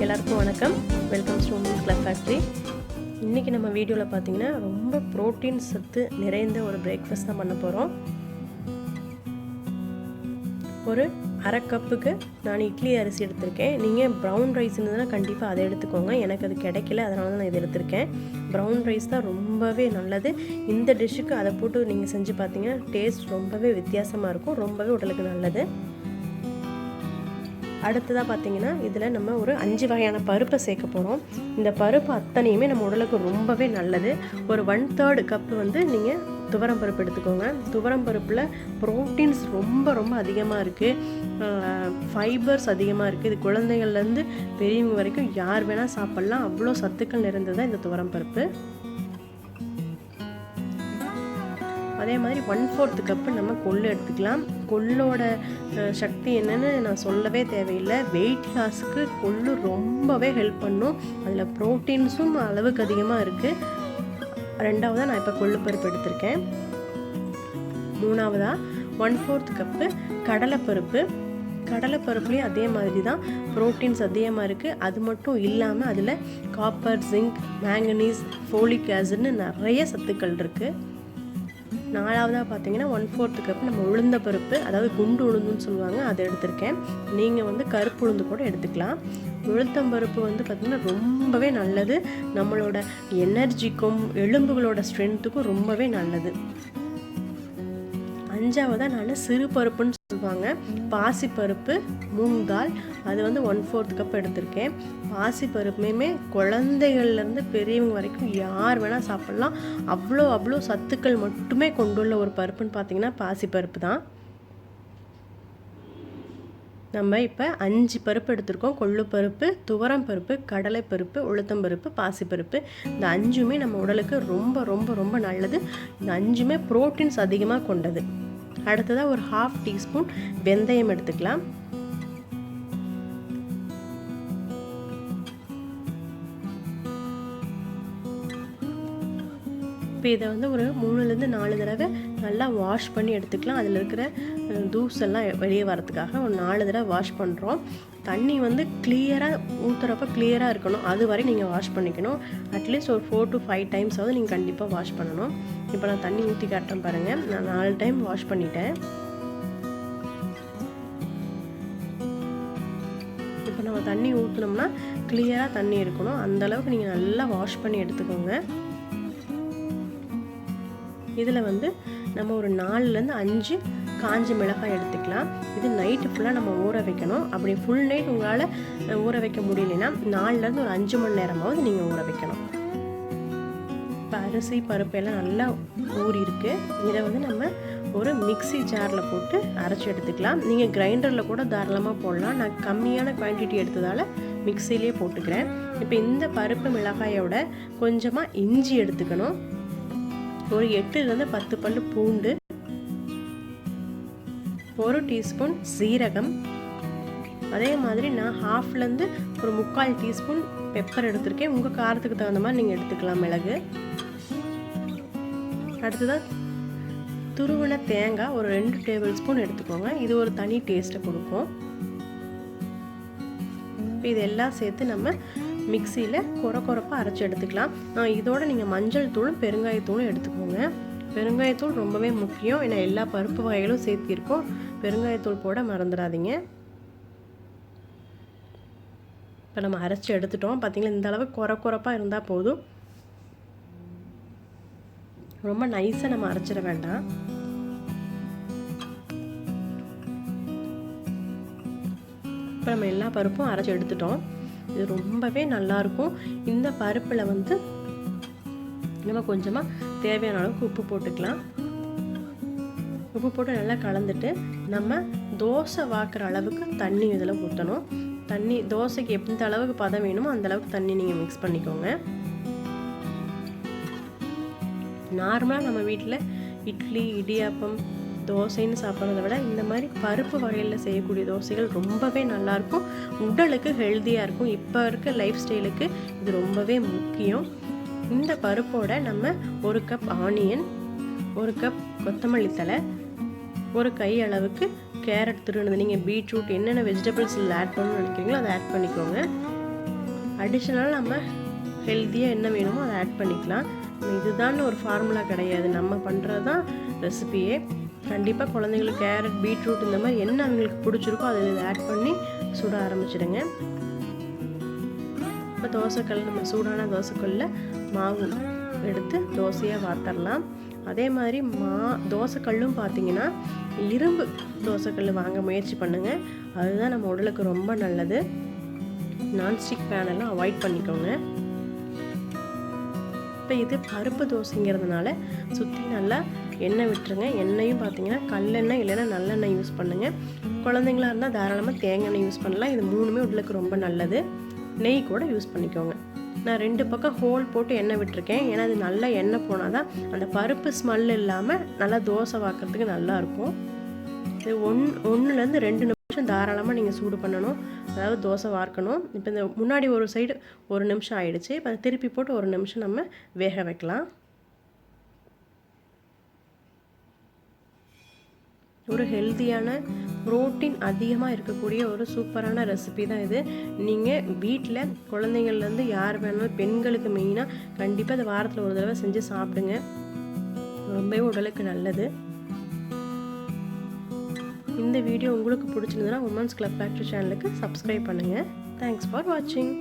எல்லாருக்கும் வணக்கம். Welcome to clubfactory. இன்றைக்கி நம்ம வீடியோவில் பார்த்தீங்கன்னா ரொம்ப ப்ரோட்டீன் சத்து நிறைந்த ஒரு பிரேக்ஃபாஸ்ட் தான் பண்ண போகிறோம். ஒரு அரை கப்புக்கு நான் இட்லி அரிசி எடுத்திருக்கேன். நீங்கள் ப்ரௌன் ரைஸ் இருந்ததுன்னா கண்டிப்பாக அதை எடுத்துக்கோங்க. எனக்கு அது கிடைக்கல, அதனால தான் நான் இதை எடுத்திருக்கேன். ப்ரௌன் ரைஸ் தான் ரொம்பவே நல்லது. இந்த டிஷ்ஷுக்கு அதை போட்டு நீங்கள் செஞ்சு பார்த்தீங்கன்னா டேஸ்ட் ரொம்பவே வித்தியாசமாக இருக்கும், ரொம்பவே உடலுக்கு நல்லது. அடுத்ததாக பார்த்தீங்கன்னா இதில் நம்ம ஒரு 5 வகையான பருப்பை சேர்க்க போகிறோம். இந்த பருப்பு அத்தனையுமே நம்ம உடலுக்கு ரொம்பவே நல்லது. ஒரு 1/3 கப்பு வந்து நீங்கள் துவரம் பருப்பு எடுத்துக்கோங்க. துவரம் பருப்பில் ப்ரோட்டீன்ஸ் ரொம்ப அதிகமாக இருக்குது, ஃபைபர்ஸ் அதிகமாக இருக்குது. இது குழந்தைகள்லேருந்து பெரியவங்க வரைக்கும் யார் வேணால் சாப்பிட்லாம், அவ்வளோ சத்துக்கள் நிறைந்ததாக இந்த துவரம் பருப்பு. அதே மாதிரி 1/4 கப்பு நம்ம கொள்ளு எடுத்துக்கலாம். கொள்ளோட சக்தி என்னன்னு நான் சொல்லவே தேவையில்லை. வெயிட் லாஸுக்கு கொள்ளு ரொம்பவே ஹெல்ப் பண்ணும். அதில் ப்ரோட்டீன்ஸும் அளவுக்கு அதிகமாக இருக்குது. ரெண்டாவதாக நான் இப்போ கொள்ளு பருப்பு எடுத்திருக்கேன். மூணாவதாக 1/4 கப்பு கடலைப்பருப்பு. கடலைப்பருப்புலேயும் அதே மாதிரி தான் ப்ரோட்டீன்ஸ் அதிகமாக இருக்குது. அது மட்டும் இல்லாமல் அதில் காப்பர், ஜிங்க், மேங்கனீஸ், ஃபோலிக் ஆசிட்னு நிறைய சத்துக்கள் இருக்குது. நாலாவதாக பார்த்தீங்கன்னா 1/4 கப் நம்ம உளுந்த பருப்பு, அதாவது குண்டு உளுந்துன்னு சொல்லுவாங்க, அதை எடுத்திருக்கேன். நீங்கள் வந்து கருப்பு உளுந்து கூட எடுத்துக்கலாம். உளுத்தம்பருப்பு வந்து பார்த்திங்கன்னா ரொம்பவே நல்லது. நம்மளோட எனர்ஜிக்கும் எலும்புகளோட ஸ்ட்ரென்த்துக்கும் ரொம்பவே நல்லது. அஞ்சாவதாக நான் சிறு பருப்புன்னு சொல்லுவாங்க, பாசிப்பருப்பு, மூங் தால், அது வந்து 1/4 கப் எடுத்திருக்கேன். பாசிப்பருப்புமே குழந்தைகள்லேருந்து பெரியவங்க வரைக்கும் யார் வேணால் சாப்பிட்லாம். அவ்வளோ சத்துக்கள் மட்டுமே கொண்டுள்ள ஒரு பருப்புன்னு பார்த்தீங்கன்னா பாசிப்பருப்பு தான். நம்ம இப்போ 5 பருப்பு எடுத்திருக்கோம். கொள்ளு பருப்பு, துவரம் பருப்பு, கடலை பருப்பு, உளுத்தம்பருப்பு, பாசிப்பருப்பு. இந்த 5மே நம்ம உடலுக்கு ரொம்ப நல்லது. இந்த 5மே ப்ரோட்டீன்ஸ் அதிகமாக கொண்டது. அடுத்ததாக ஒரு 1/2 டீஸ்பூன் வெந்தயம் எடுத்துக்கலாம். இப்போ இதை வந்து ஒரு 3லேருந்து 4 தடவை நல்லா வாஷ் பண்ணி எடுத்துக்கலாம். அதில் இருக்கிற தூசெல்லாம் வெளியே வரதுக்காக ஒரு 4 தடவை வாஷ் பண்ணுறோம். தண்ணி வந்து கிளியராக ஊற்றுறப்ப கிளியராக இருக்கணும், அது வரை நீங்கள் வாஷ் பண்ணிக்கணும். அட்லீஸ்ட் ஒரு 4 to 5 டைம்ஸாவது நீங்கள் கண்டிப்பாக வாஷ் பண்ணணும். இப்போ நான் தண்ணி ஊற்றி காட்டுறேன் பாருங்கள். நான் 4 டைம் வாஷ் பண்ணிட்டேன். இப்போ நம்ம தண்ணி ஊற்றினோம்னா கிளியராக தண்ணி இருக்கணும், அந்தளவுக்கு நீங்கள் நல்லா வாஷ் பண்ணி எடுத்துக்கோங்க. இதில் வந்து நம்ம ஒரு 4லேருந்து 5 காஞ்ச மிளகாய் எடுத்துக்கலாம். இது நைட்டு ஃபுல்லாக நம்ம ஊற வைக்கணும். அப்படி ஃபுல் நைட் உங்களால் ஊற வைக்க முடியலைன்னா 4லேருந்து ஒரு 5 மணி நேரமாவது நீங்கள் ஊற வைக்கணும். இப்போ அரிசி பருப்பு எல்லாம் நல்லா ஊறி இருக்குது. இதை வந்து நம்ம ஒரு மிக்ஸி ஜாரில் போட்டு அரைச்சி எடுத்துக்கலாம். நீங்கள் கிரைண்டரில் கூட தாராளமாக போடலாம். நான் கம்மியான குவான்டிட்டி எடுத்ததால் மிக்ஸிலே போட்டுக்கிறேன். இப்போ இந்த பருப்பு மிளகாயோட கொஞ்சமாக இஞ்சி எடுத்துக்கணும். ஒரு 8லேருந்து 10 பல்லு பூண்டு, 1 டீஸ்பூன் சீரகம், அதே மாதிரி நான் 1/2லேருந்து ஒரு 3/4 டீஸ்பூன் பெப்பர் எடுத்திருக்கேன். உங்கள் காரத்துக்கு தகுந்த மாதிரி நீங்கள் எடுத்துக்கலாம் மிளகு. அடுத்ததாக துருவின தேங்காய் ஒரு 2 டேபிள் ஸ்பூன் எடுத்துக்கோங்க. இது ஒரு தனி டேஸ்ட்டை கொடுக்கும். இதெல்லாம் சேர்த்து நம்ம மிக்சியில் கொரப்பாக அரைச்சி எடுத்துக்கலாம். இதோட நீங்கள் மஞ்சள் தூளும் பெருங்காயத்தூளும் எடுத்துக்கோங்க. பெருங்காயத்தூள் ரொம்பவே முக்கியம், ஏன்னா எல்லா பருப்பு வகைகளும் சேர்த்திருக்கோம். பெருங்காயத்தூள் போட மறந்துடாதீங்க. இப்போ நம்ம அரைச்சி எடுத்துட்டோம். பார்த்தீங்களா, இந்த அளவு கொரப்பாக இருந்தால் போதும். ரொம்ப நைஸாக நம்ம அரைச்சிட வேண்டாம். இப்போ நம்ம எல்லா பருப்பும் அரைச்சி எடுத்துட்டோம். இது ரொம்பவே நல்லாயிருக்கும். இந்த பருப்பில் வந்து நம்ம கொஞ்சமாக தேவையான அளவுக்கு உப்பு போட்டுக்கலாம். உப்பு போட்டு நல்லா கலந்துட்டு நம்ம தோசை வாக்குற அளவுக்கு தண்ணி இதில் ஊற்றணும். தண்ணி தோசைக்கு எந்த அளவுக்கு பதம் வேணுமோ அந்த அளவுக்கு தண்ணி நீங்கள் மிக்ஸ் பண்ணிக்கோங்க. நார்மலாக நம்ம வீட்டில் இட்லி, இடியாப்பம், தோசைன்னு சாப்பிட்றத விட இந்த மாதிரி பருப்பு வகையில் செய்யக்கூடிய தோசைகள் ரொம்பவே நல்லாயிருக்கும், உடலுக்கு ஹெல்த்தியாக இருக்கும். இப்போ இருக்க லைஃப் ஸ்டைலுக்கு இது ரொம்பவே முக்கியம். இந்த பருப்போட நம்ம 1 கப் ஆனியன், 1 கப் கொத்தமல்லி தழை, 1 கை அளவுக்கு கேரட் துருவினது, நீங்கள் பீட்ரூட் என்னென்ன வெஜிடபிள்ஸ் ஆட் பண்ணணும்னு நினைக்கிறீங்களோ அதை ஆட் பண்ணிக்கோங்க. அடிஷ்னலாக நம்ம ஹெல்த்தியாக என்ன வேணுமோ அதை ஆட் பண்ணிக்கலாம். இதுதான் ஒரு ஃபார்முலா கிடையாது, நம்ம பண்ணுறது தான் ரெசிபியே. கண்டிப்பாக குழந்தைங்களுக்கு கேரட், பீட்ரூட் இந்த மாதிரி என்ன அவங்களுக்கு பிடிச்சிருக்கோ அதை இதை ஆட் பண்ணி சுட ஆரம்பிச்சிடுங்க. இப்போ தோசைக்கல், நம்ம சூடான தோசைக்கல்லில் மாவு எடுத்து தோசையாக வார்த்தரலாம். அதே மாதிரி தோசைக்கல்லும் பார்த்திங்கன்னா இரும்பு தோசைக்கல் வாங்க முயற்சி பண்ணுங்கள். அதுதான் நம்ம உடலுக்கு ரொம்ப நல்லது. நான்ஸ்டிக் பேனெல்லாம் அவாய்ட் பண்ணிக்கோங்க. இப்போ இது பருப்பு தோசைங்கிறதுனால சுற்றி நல்லா எண்ணெய் விட்டுருங்க. எண்ணெயும் பார்த்திங்கன்னா கல்லெண்ணெய் இல்லைன்னா நல்லெண்ணெய் யூஸ் பண்ணுங்கள். குழந்தைங்களா இருந்தால் தாராளமாக தேங்காய் எண்ணெய் யூஸ் பண்ணலாம். இது மூணுமே உடலுக்கு ரொம்ப நல்லது. நெய் கூட யூஸ் பண்ணிக்கோங்க. நான் 2 பக்கம் ஹோல் போட்டு எண்ணெய் விட்டுருக்கேன். ஏன்னா அது நல்லா எண்ணெய் போனால் தான் அந்த பருப்பு ஸ்மெல் இல்லாமல் நல்லா தோசை வாக்கிறதுக்கு நல்லாயிருக்கும். இது 1லேருந்து 2 நிமிஷம் தாராளமாக நீங்கள் சூடு பண்ணணும், அதாவது தோசை வார்க்கணும். இப்போ இந்த முன்னாடி ஒரு சைடு 1 நிமிஷம் ஆயிடுச்சு. இப்போ திருப்பி போட்டு 1 நிமிஷம் நம்ம வேக வைக்கலாம். ஒரு ஹெல்த்தியான, ப்ரோட்டீன் அதிகமாக இருக்கக்கூடிய ஒரு சூப்பரான ரெசிபி தான் இது. நீங்கள் வீட்டில் குழந்தைங்கள்லேருந்து யார் வேணாலும், பெண்களுக்கு மெயினாக கண்டிப்பாக இந்த வாரத்தில் ஒரு தடவை செஞ்சு சாப்பிடுங்க. ரொம்பவே உடலுக்கு நல்லது. இந்த வீடியோ உங்களுக்கு பிடிச்சிருந்ததுன்னா உமன்ஸ் கிளப் ஃபேக்டரி சேனலுக்கு சப்ஸ்கிரைப் பண்ணுங்கள். தேங்க்ஸ் ஃபார் வாட்சிங்.